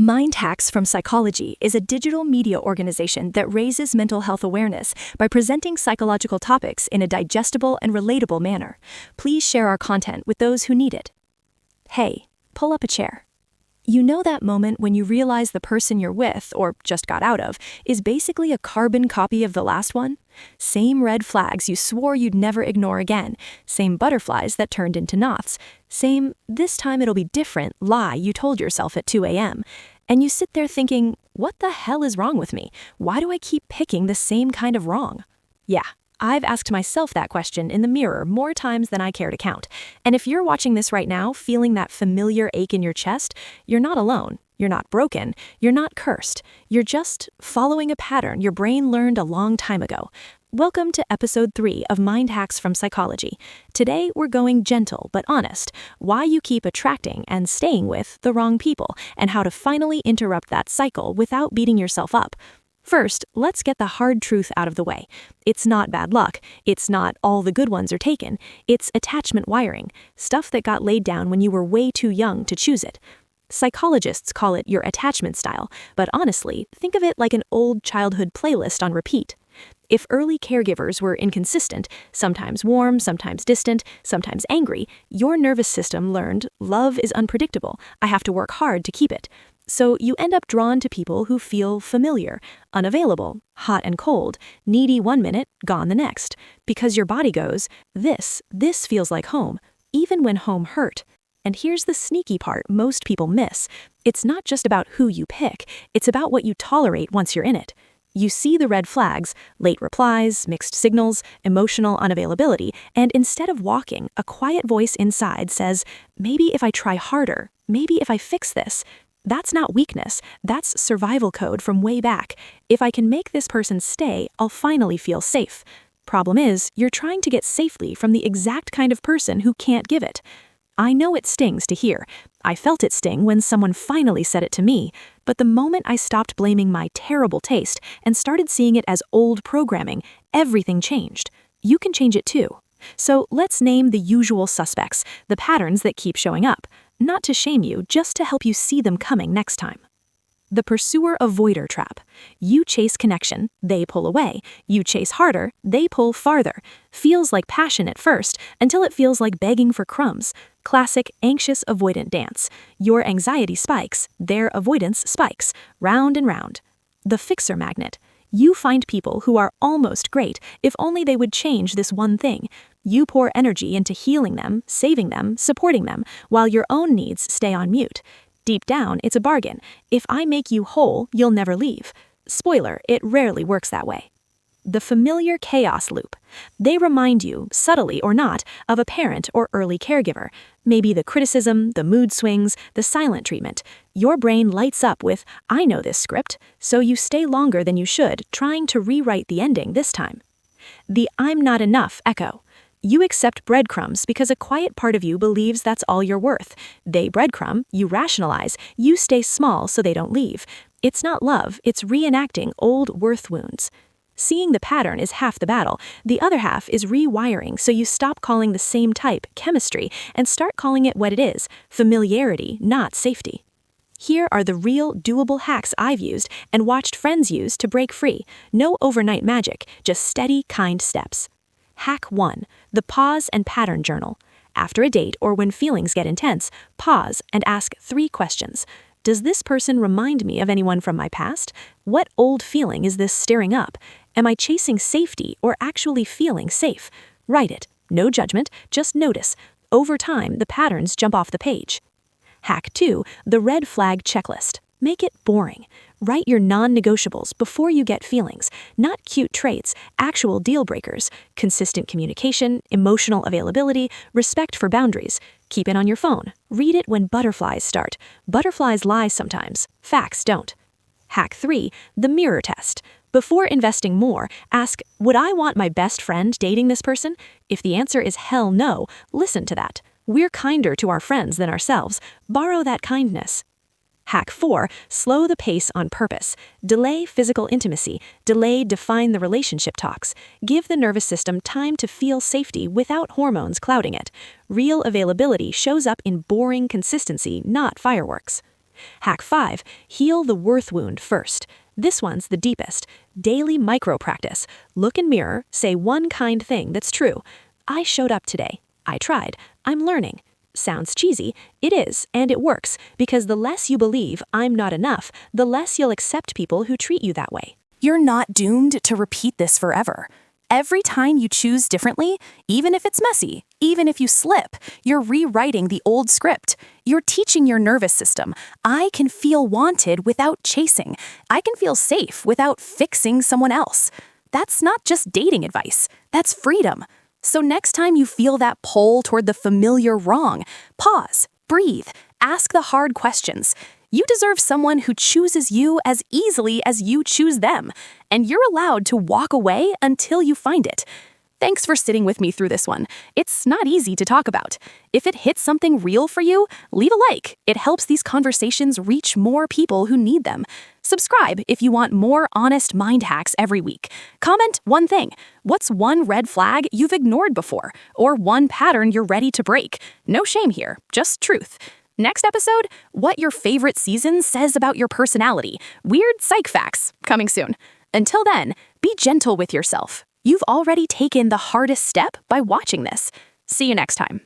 Mind Hacks from Psychology is a digital media organization that raises mental health awareness by presenting psychological topics in a digestible and relatable manner. Please share our content with those who need it. Hey, pull up a chair. You know that moment when you realize the person you're with, or just got out of, is basically a carbon copy of the last one? Same red flags you swore you'd never ignore again, same butterflies that turned into knots, same "this time it'll be different" lie you told yourself at 2 a.m. And you sit there thinking, what the hell is wrong with me? Why do I keep picking the same kind of wrong? Yeah, I've asked myself that question in the mirror more times than I care to count. And if you're watching this right now, feeling that familiar ache in your chest, you're not alone. You're not broken. You're not cursed. You're just following a pattern your brain learned a long time ago. Welcome to episode 3 of Mind Hacks from Psychology. Today, we're going gentle but honest, why you keep attracting and staying with the wrong people, and how to finally interrupt that cycle without beating yourself up. First, let's get the hard truth out of the way. It's not bad luck. It's not all the good ones are taken. It's attachment wiring, stuff that got laid down when you were way too young to choose it. Psychologists call it your attachment style, but honestly, think of it like an old childhood playlist on repeat. If early caregivers were inconsistent, sometimes warm, sometimes distant, sometimes angry, your nervous system learned love is unpredictable. I have to work hard to keep it. So you end up drawn to people who feel familiar, unavailable, hot and cold, needy one minute, gone the next, because your body goes, this feels like home, even when home hurt. And here's the sneaky part most people miss. It's not just about who you pick, it's about what you tolerate once you're in it. You see the red flags, late replies, mixed signals, emotional unavailability, and instead of walking, a quiet voice inside says, maybe if I try harder, maybe if I fix this. That's not weakness, that's survival code from way back. If I can make this person stay, I'll finally feel safe. Problem is, you're trying to get safely from the exact kind of person who can't give it. I know it stings to hear. I felt it sting when someone finally said it to me, but the moment I stopped blaming my terrible taste and started seeing it as old programming, everything changed. You can change it too. So let's name the usual suspects, the patterns that keep showing up. Not to shame you, just to help you see them coming next time. The pursuer-avoider trap. You chase connection, they pull away. You chase harder, they pull farther. Feels like passion at first, until it feels like begging for crumbs. Classic anxious avoidant dance. Your anxiety spikes, their avoidance spikes, round and round. The fixer magnet. You find people who are almost great if only they would change this one thing. You pour energy into healing them, saving them, supporting them, while your own needs stay on mute. Deep down, it's a bargain. If I make you whole, you'll never leave. Spoiler, it rarely works that way. The familiar chaos loop. They remind you, subtly or not, of a parent or early caregiver. Maybe the criticism, the mood swings, the silent treatment. Your brain lights up with, I know this script, so you stay longer than you should, trying to rewrite the ending this time. The I'm not enough echo. You accept breadcrumbs because a quiet part of you believes that's all you're worth. They breadcrumb, you rationalize, you stay small so they don't leave. It's not love, it's reenacting old worth wounds. Seeing the pattern is half the battle. The other half is rewiring so you stop calling the same type chemistry and start calling it what it is, familiarity, not safety. Here are the real, doable hacks I've used and watched friends use to break free. No overnight magic, just steady, kind steps. Hack 1. The pause and pattern journal. After a date or when feelings get intense, pause and ask 3 questions. Does this person remind me of anyone from my past? What old feeling is this stirring up? Am I chasing safety or actually feeling safe? Write it. No judgment, just notice. Over time, the patterns jump off the page. Hack 2. The red flag checklist. Make it boring. Write your non-negotiables before you get feelings, not cute traits, actual deal breakers, consistent communication, emotional availability, respect for boundaries. Keep it on your phone. Read it when butterflies start. Butterflies lie sometimes. Facts don't. Hack 3. The mirror test. Before investing more, ask, would I want my best friend dating this person? If the answer is hell no, listen to that. We're kinder to our friends than ourselves. Borrow that kindness. Hack 4. Slow the pace on purpose. Delay physical intimacy. Delay define the relationship talks. Give the nervous system time to feel safety without hormones clouding it. Real availability shows up in boring consistency, not fireworks. Hack 5. Heal the worth wound first. This one's the deepest. Daily micro practice. Look in mirror, say one kind thing that's true. I showed up today. I tried. I'm learning. Sounds cheesy. It is, and it works, because the less you believe I'm not enough, the less you'll accept people who treat you that way. You're not doomed to repeat this forever. Every time you choose differently, even if it's messy, even if you slip, you're rewriting the old script. You're teaching your nervous system, I can feel wanted without chasing. I can feel safe without fixing someone else. That's not just dating advice. That's freedom. So next time you feel that pull toward the familiar wrong, pause, breathe, ask the hard questions. You deserve someone who chooses you as easily as you choose them, and you're allowed to walk away until you find it. Thanks for sitting with me through this one. It's not easy to talk about. If it hits something real for you, leave a like. It helps these conversations reach more people who need them. Subscribe if you want more honest mind hacks every week. Comment one thing. What's one red flag you've ignored before? Or one pattern you're ready to break? No shame here, just truth. Next episode, what your favorite season says about your personality. Weird psych facts, coming soon. Until then, be gentle with yourself. You've already taken the hardest step by watching this. See you next time.